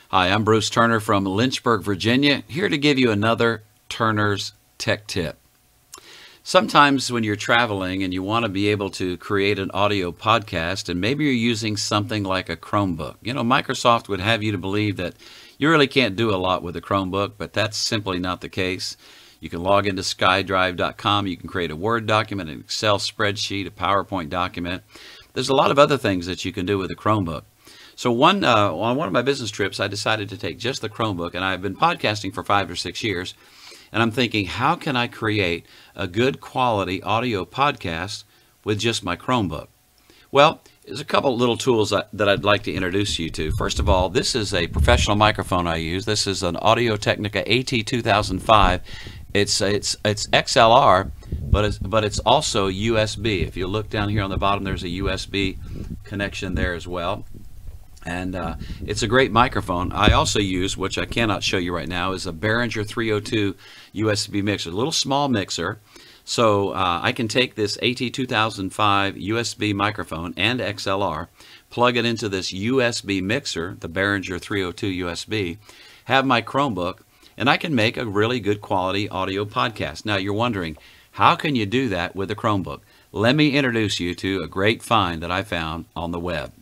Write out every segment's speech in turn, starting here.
Hi, I'm Bruce Turner from Lynchburg, Virginia, here to give you another Turner's Tech Tip. Sometimes when you're traveling and you want to be able to create an audio podcast, and maybe you're using something like a Chromebook. You know, Microsoft would have you to believe that you really can't do a lot with a Chromebook, but that's simply not the case. You can log into skydrive.com, you can create a Word document, an Excel spreadsheet, a PowerPoint document. There's a lot of other things that you can do with a Chromebook. So on one of my business trips, I decided to take just the Chromebook, and I've been podcasting for 5 or 6 years, and I'm thinking, how can I create a good quality audio podcast with just my Chromebook? Well, there's a couple little tools that I'd like to introduce you to. First of all, this is a professional microphone I use. This is an Audio-Technica AT2005. It's XLR, but it's also USB. If you look down here on the bottom, there's a USB connection there as well. And it's a great microphone. I also use, which I cannot show you right now, is a Behringer 302 USB mixer, a little small mixer. So I can take this AT2005 USB microphone and XLR, plug it into this USB mixer, the Behringer 302 USB, have my Chromebook, and I can make a really good quality audio podcast. Now you're wondering, how can you do that with a Chromebook? Let me introduce you to a great find that I found on the web.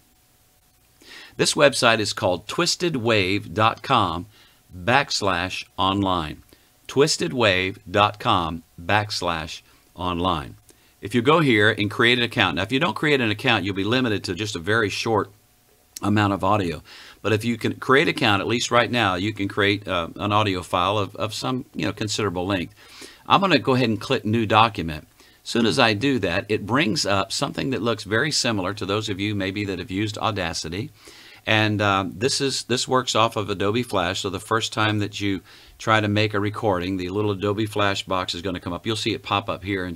This website is called twistedwave.com/online. twistedwave.com/online. If you go here and create an account, now if you don't create an account, you'll be limited to just a very short amount of audio. But if you can create an account, at least right now, you can create an audio file of some considerable length. I'm going to go ahead and click New Document. As soon as I do that, it brings up something that looks very similar to those of you maybe that have used Audacity. And this works off of Adobe Flash. So the first time that you try to make a recording, the little Adobe Flash box is going to come up. You'll see it pop up here,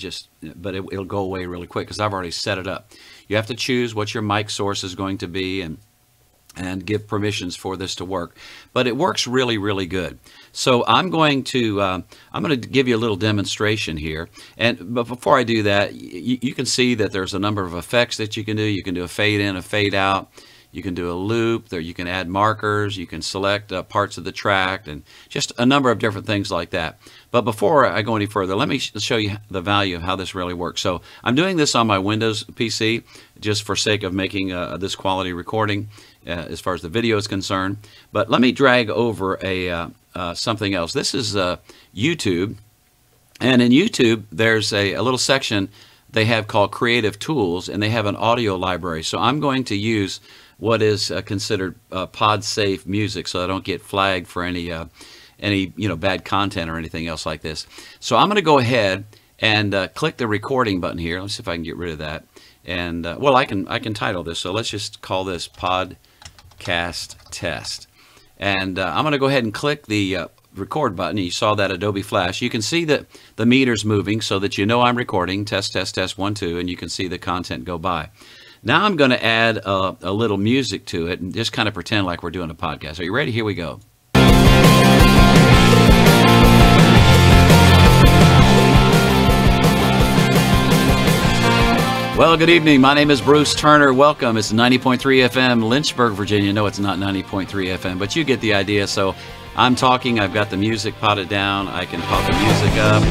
but it'll go away really quick because I've already set it up. You have to choose what your mic source is going to be and give permissions for this to work. But it works really, really good. So I'm going to give you a little demonstration here. But before I do that, you can see that there's a number of effects that you can do. You can do a fade in, a fade out. You can do a loop, there you can add markers, you can select parts of the track, and just a number of different things like that. But before I go any further, let me show you the value of how this really works. So I'm doing this on my Windows PC just for sake of making this quality recording as far as the video is concerned. But let me drag over something else. This is YouTube, and in YouTube there's a little section they have called Creative Tools, and they have an audio library. So I'm going to use what is considered pod safe music, so I don't get flagged for any bad content or anything else like this. So I'm going to go ahead and click the recording button here. Let's see if I can get rid of that. And well, I can title this. So let's just call this Podcast Test. And I'm going to go ahead and click the record button. You saw that Adobe Flash. You can see that the meter's moving so that you know I'm recording. Test, test, test, 1, 2, and you can see the content go by. Now I'm going to add a little music to it and just kind of pretend like we're doing a podcast. Are you ready? Here we go. Well, good evening. My name is Bruce Turner. Welcome. It's 90.3 FM, Lynchburg, Virginia. No, it's not 90.3 FM, but you get the idea. So I'm talking. I've got the music potted down. I can pop the music up.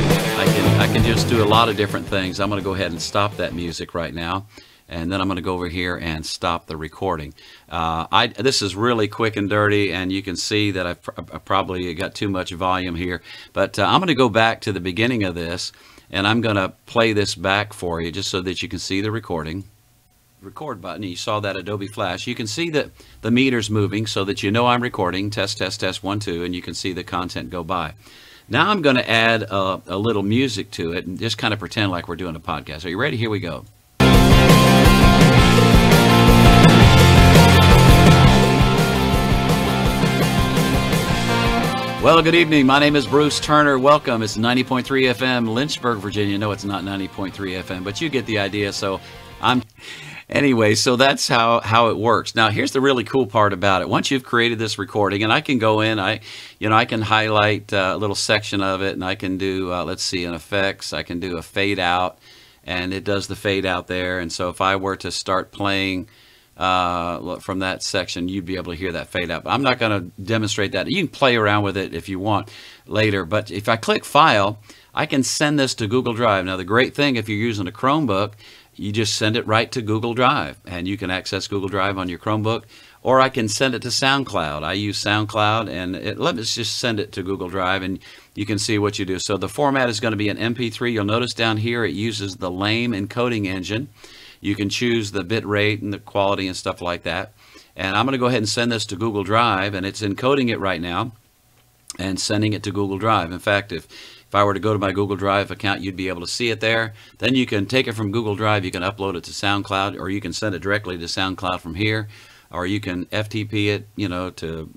I can just do a lot of different things. I'm going to go ahead and stop that music right now. And then I'm going to go over here and stop the recording. This is really quick and dirty, and you can see that I've probably got too much volume here. But I'm going to go back to the beginning of this, and I'm going to play this back for you just so that you can see the recording. Record button, you saw that Adobe Flash. You can see that the meter's moving so that you know I'm recording. Test, test, test, 1, 2, and you can see the content go by. Now I'm going to add a little music to it and just kind of pretend like we're doing a podcast. Are you ready? Here we go. Well, good evening. My name is Bruce Turner. Welcome. It's 90.3 FM, Lynchburg, Virginia. No, it's not 90.3 FM, but you get the idea. So anyway, so that's how it works. Now, here's the really cool part about it. Once you've created this recording, and I can go in, I can highlight a little section of it, and I can do, let's see, in effects, I can do a fade out, and it does the fade out there. And so if I were to start playing from that section, you'd be able to hear that fade out. But I'm not going to demonstrate that. You can play around with it if you want later. But if I click File, I can send this to Google Drive. Now, the great thing, if you're using a Chromebook, you just send it right to Google Drive, and you can access Google Drive on your Chromebook. Or I can send it to SoundCloud. I use SoundCloud, and let me just send it to Google Drive, and you can see what you do. So the format is going to be an MP3. You'll notice down here it uses the LAME encoding engine. You can choose the bit rate and the quality and stuff like that. And I'm going to go ahead and send this to Google Drive, and it's encoding it right now and sending it to Google Drive. In fact, if I were to go to my Google Drive account, you'd be able to see it there. Then you can take it from Google Drive, you can upload it to SoundCloud, or you can send it directly to SoundCloud from here, or you can FTP it, to,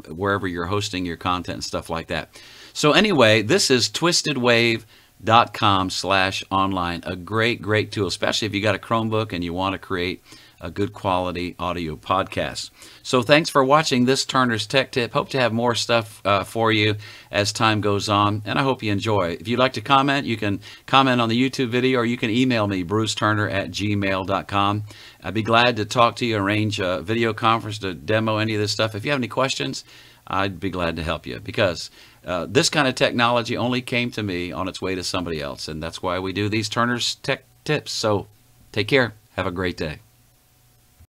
wherever you're hosting your content and stuff like that. So anyway, this is twistedwave.com/online, a great tool, especially if you got a Chromebook and you want to create a good quality audio podcast. So thanks for watching this Turner's Tech Tip. Hope to have more stuff for you as time goes on, and I hope you enjoy. If you'd like to comment, you can comment on the YouTube video, or you can email me, bruceturner@gmail.com. I'd be glad to talk to you, arrange a video conference to demo any of this stuff. If you have any questions, I'd be glad to help you, because this kind of technology only came to me on its way to somebody else, and that's why we do these Turner's Tech Tips. So take care. Have a great day.